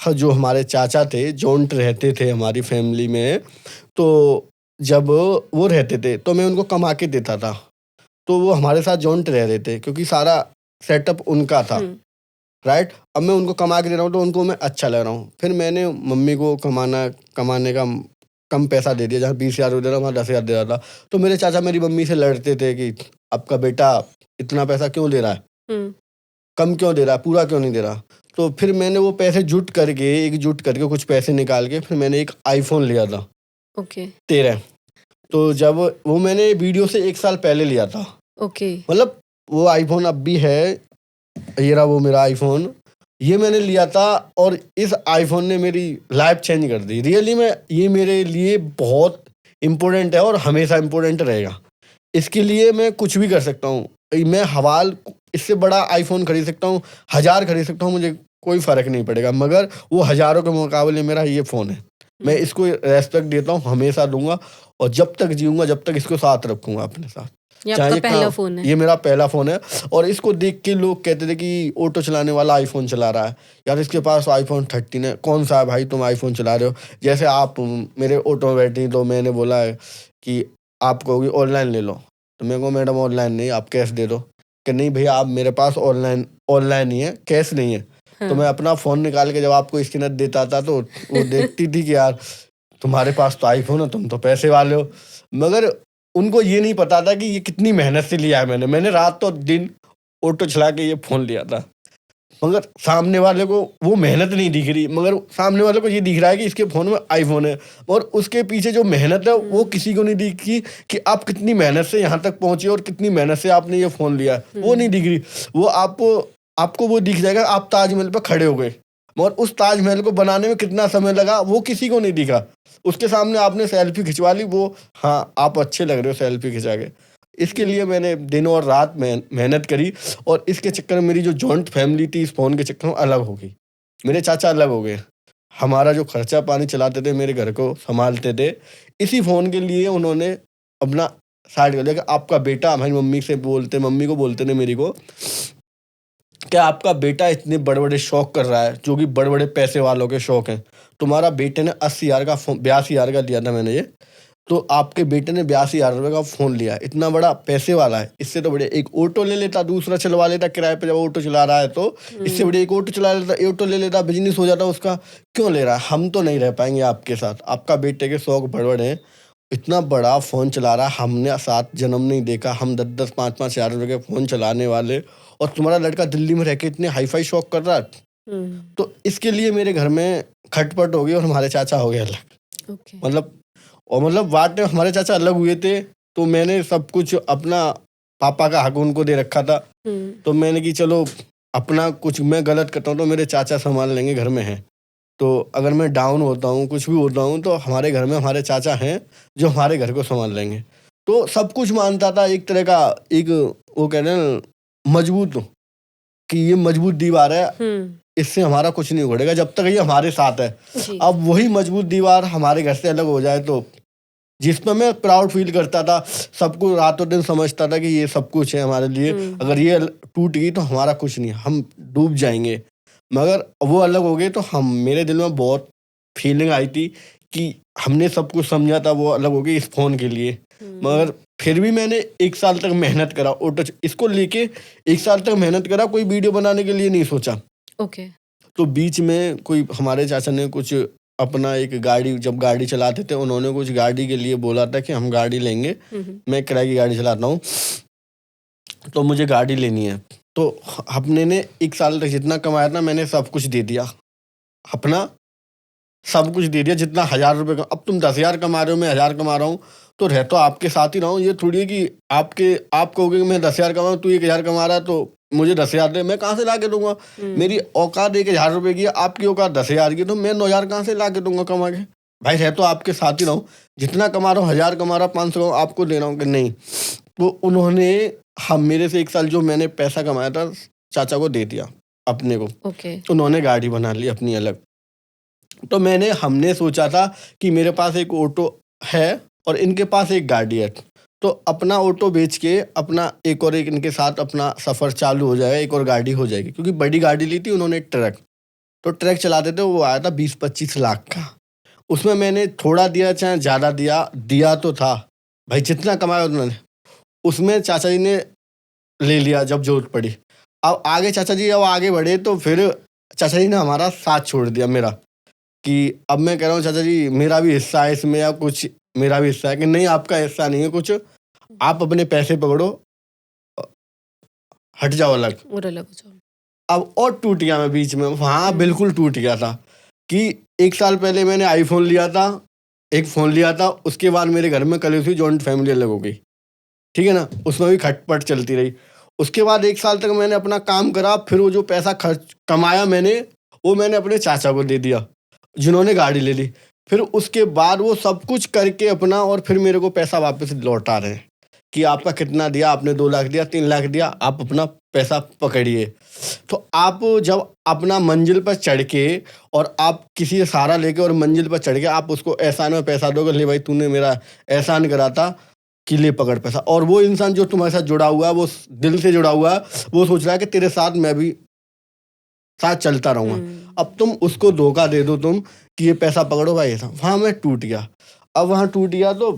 जो हमारे चाचा थे, जॉइंट रहते थे हमारी फैमिली में, तो जब वो रहते थे, तो मैं उनको कमा के देता था। तो वो हमारे साथ जॉइंट रह रहे थे क्योंकि सारा सेटअप उनका था, हुँ। राइट? अब मैं उनको कमा के दे रहा हूँ, तो उनको मैं अच्छा लग रहा हूँ। फिर मैंने मम्मी को कमाने का कम पैसा दे दिया, जहाँ 20,000 दे रहा वहाँ 10,000 दे रहा था। तो मेरे चाचा मेरी मम्मी से लड़ते थे कि आपका बेटा इतना पैसा क्यों ले रहा है? हुँ। कम क्यों दे रहा है? पूरा क्यों नहीं दे रहा? तो फिर मैंने वो पैसे एकजुट करके कुछ पैसे निकाल के फिर मैंने एक आईफ़ोन लिया था, ओके, 13। तो जब वो मैंने वीडियो से 1 साल पहले लिया था। ओके। मतलब वो आईफ़ोन अब भी है, ये रहा वो मेरा आईफ़ोन। ये मैंने लिया था और इस आईफ़ोन ने मेरी लाइफ़ चेंज कर दी। रियली में ये मेरे लिए बहुत इम्पोर्टेंट है और हमेशा इम्पोर्टेंट रहेगा। इसके लिए मैं कुछ भी कर सकता हूँ। मैं हवाल इससे बड़ा आईफ़ोन खरीद सकता हूँ, 1000 खरीद सकता हूँ, मुझे कोई फ़र्क नहीं पड़ेगा, मगर वो हज़ारों के मुकाबले मेरा ये फ़ोन है। मैं हुँ। इसको रिस्पेक्ट देता हूँ, हमेशा दूँगा और जब तक जीऊँगा, जब तक इसको साथ रखूँगा अपने साथ। ये चाहे आपका ये पहला काम फ़ोन है? ये मेरा पहला फ़ोन है और इसको देख के लोग कहते थे कि ऑटो चलाने वाला आईफ़ोन चला रहा है। यार इसके पास आईफ़ोन 13 है, कौन-सा है भाई तुम आईफ़ोन चला रहे हो? जैसे आप मेरे ऑटो में बैठी तो मैंने बोला है कि आप कहोगी ऑनलाइन ले लो। तो मैं कहूँ मैडम ऑनलाइन नहीं, आप कैश दे दो। कि नहीं भैया आप मेरे पास ऑनलाइन ऑनलाइन ही है, कैश नहीं है। तो मैं हाँ। अपना फ़ोन निकाल के जब आपको स्कैनर देता था तो वो देखती थी कि यार तुम्हारे पास तो आईफ़ोन है, तुम तो पैसे वाले हो। मगर उनको ये नहीं पता था कि ये कितनी मेहनत से लिया है मैंने। मैंने रात और दिन ऑटो चला के ये फ़ोन लिया था। मगर सामने वाले को वो मेहनत नहीं दिख रही, मगर सामने वाले को ये दिख रहा है कि इसके फ़ोन में आईफ़ोन है और उसके पीछे जो मेहनत है वो हुँ, किसी को नहीं दिखी कि आप कितनी मेहनत से यहाँ तक पहुँचे और कितनी मेहनत से आपने ये फ़ोन लिया है, वो नहीं हुँ। दिख रही। वो आपको वो दिख जाएगा, आप ताजमहल पे खड़े हो गए, मगर उस ताजमहल को बनाने में कितना समय लगा वो किसी को नहीं दिखा। उसके सामने आपने सेल्फ़ी खिंचवा ली, वो हाँ, आप अच्छे लग रहे हो सेल्फ़ी खिंचा के। इसके हुँ। लिए मैंने दिन और रात मेहनत करी और इसके चक्कर में मेरी जो जॉइंट फैमिली थी इस फ़ोन के चक्कर में अलग हो गई। मेरे चाचा अलग हो गए। हमारा जो खर्चा पानी चलाते थे, मेरे घर को सँभालते थे, इसी फ़ोन के लिए उन्होंने अपना साइड कर लिया कि आपका बेटा हमारी मम्मी को बोलते थे मेरी को कि आपका बेटा इतने बड़े-बड़े शौक कर रहा है, जो कि बड़े-बड़े पैसे वालों के शौक हैं। तुम्हारा बेटे ने 80,000 का 82,000 का लिया था मैंने ये। तो आपके बेटे ने 82,000 रुपए का फ़ोन लिया, इतना बड़ा पैसे वाला है, इससे तो बढ़िया एक ऑटो ले लेता, दूसरा चलवा लेता किराए पे जब ऑटो चला रहा है तो, इससे हुँ। बढ़िया एक ऑटो चला लेता, ऑटो ले लेता, बिज़नेस हो जाता उसका। क्यों ले रहा है? हम तो नहीं रह पाएँगे आपके साथ, आपका बेटे के शौक बड़े-बड़े हैं, इतना बड़ा फ़ोन चला रहा है, हमने 7 जन्म नहीं देखा, हम 10-10, 5-5 हज़ार रुपए के फ़ोन चलाने वाले और तुम्हारा लड़का दिल्ली में रह के इतने हाई-फाई शौक कर रहा है। हुँ। तो इसके लिए मेरे घर में खटपट हो गई और हमारे चाचा हो गए अलग। ओके। मतलब मतलब बाद में हमारे चाचा अलग हुए थे, तो मैंने सब कुछ अपना पापा का हक उनको दे रखा था। हुँ। तो मैंने कि चलो अपना कुछ मैं गलत करता हूँ तो मेरे चाचा सँभाल लेंगे, घर में हैं। तो अगर मैं डाउन होता हूँ, कुछ भी होता हूँ तो हमारे घर में हमारे चाचा हैं, जो हमारे घर को सँभाल लेंगे। तो सब कुछ मानता था एक तरह का एक वो कहते हैं ना मजबूत कि ये मजबूत दीवार है, हुँ। इससे हमारा कुछ नहीं उखड़ेगा जब तक ये हमारे साथ है। जी। अब वही मजबूत दीवार हमारे घर से अलग हो जाए तो जिसमें मैं प्राउड फ़ील करता था, सबको रातों दिन समझता था कि ये सब कुछ है हमारे लिए, हुँ। अगर ये टूट गई तो हमारा कुछ नहीं है, हम डूब जाएँगे। मगर वो अलग हो गए तो हम मेरे दिल में बहुत फीलिंग आई थी कि हमने सब कुछ समझा था, वो अलग हो गई इस फ़ोन के लिए। हुँ। मगर फिर भी मैंने 1 साल तक मेहनत करा इसको लेके 1 साल तक मेहनत करा, कोई वीडियो बनाने के लिए नहीं सोचा। ओके। तो बीच में कोई हमारे चाचा ने कुछ अपना एक गाड़ी जब गाड़ी चलाते थे उन्होंने कुछ गाड़ी के लिए बोला था कि हम गाड़ी लेंगे, हुँ, हुँ। मैं किराए की गाड़ी चलाता हूँ, तो मुझे गाड़ी लेनी है। तो अपने ने 1 साल तक जितना कमाया था मैंने सब कुछ दे दिया। अपना सब कुछ दे दिया जितना 1000 रुपए का, अब तुम 10,000 कमा रहे हो, मैं 1000 कमा रहा हूँ, तो रह तो आपके साथ ही रहा हूँ। ये थोड़ी है कि आप कहोगे कि मैं 10,000 कमाऊँ, तू 1,000 कमा रहा है तो मुझे 10,000 दे, मैं कहाँ से ला के दूँगा? मेरी हुँ। औकात 1,000 रुपए की है, आपकी औकात 10,000 की है, तो मैं 9,000 कहाँ से ला के दूँगा कमा के? भाई रह तो आपके साथ ही रहा हूँ, जितना कमा रहा हूँ 1000 कमा रहा हूँ, 500 कमा आपको दे रहा हूँ कि नहीं। तो उन्होंने हम मेरे से 1 साल जो मैंने पैसा कमाया था, चाचा को दे दिया, अपने को। ओके। उन्होंने गाड़ी बना ली अपनी अलग। तो हमने सोचा था कि मेरे पास एक ऑटो है और इनके पास एक गाड़ी है। तो अपना ऑटो बेच के अपना एक और एक इनके साथ अपना सफ़र चालू हो जाएगा, एक और गाड़ी हो जाएगी। क्योंकि बड़ी गाड़ी ली थी उन्होंने ट्रक। तो ट्रक चलाते थे, वो आया था 20-25 लाख का। उसमें मैंने थोड़ा दिया चाहे ज़्यादा दिया तो था भाई, जितना कमाया उन्होंने, उसमें चाचा जी ने ले लिया जब जरूरत पड़ी। अब आगे चाचा जी अब आगे बढ़े तो फिर चाचा जी ने हमारा साथ छोड़ दिया मेरा, कि अब मैं कह रहा हूँ चाचा जी मेरा भी हिस्सा है इसमें, या कुछ मेरा भी हिस्सा है, कि नहीं आपका हिस्सा नहीं है कुछ, आप अपने पैसे पकड़ो, हट जाओ अलग। और अलग हो जाओ। अब और टूट गया मैं बीच में, हाँ बिल्कुल टूट गया था। कि 1 साल पहले मैंने आईफोन लिया था, एक फ़ोन लिया था, उसके बाद मेरे घर में कलेश हुई, जॉइंट फैमिली अलग हो गई, ठीक है ना, उसमें भी खटपट चलती रही। उसके बाद 1 साल तक मैंने अपना काम करा, फिर वो जो पैसा खर्च कमाया मैंने, वो मैंने अपने चाचा को दे दिया, जिन्होंने गाड़ी ले ली। फिर उसके बाद वो सब कुछ करके अपना, और फिर मेरे को पैसा वापस लौटा रहे हैं कि आपका कितना दिया, आपने 2 लाख दिया, 3 लाख दिया, आप अपना पैसा पकड़िए। तो आप जब अपना मंजिल पर चढ़ के, और आप किसी से सहारा लेके और मंजिल पर चढ़ के आप उसको एहसान में पैसा दोगे, ले भाई तूने मेरा एहसान करा था कि ले पकड़ पैसा, और वो इंसान जो तुम्हारे साथ जुड़ा हुआ है, वो दिल से जुड़ा हुआ है, वो सोच रहा है कि तेरे साथ मैं भी साथ चलता रहूँगा। अब तुम उसको धोखा दे दो तुम कि ये पैसा पकड़ो भाई, ऐसा वहाँ मैं टूट गया। अब वहाँ टूट गया तो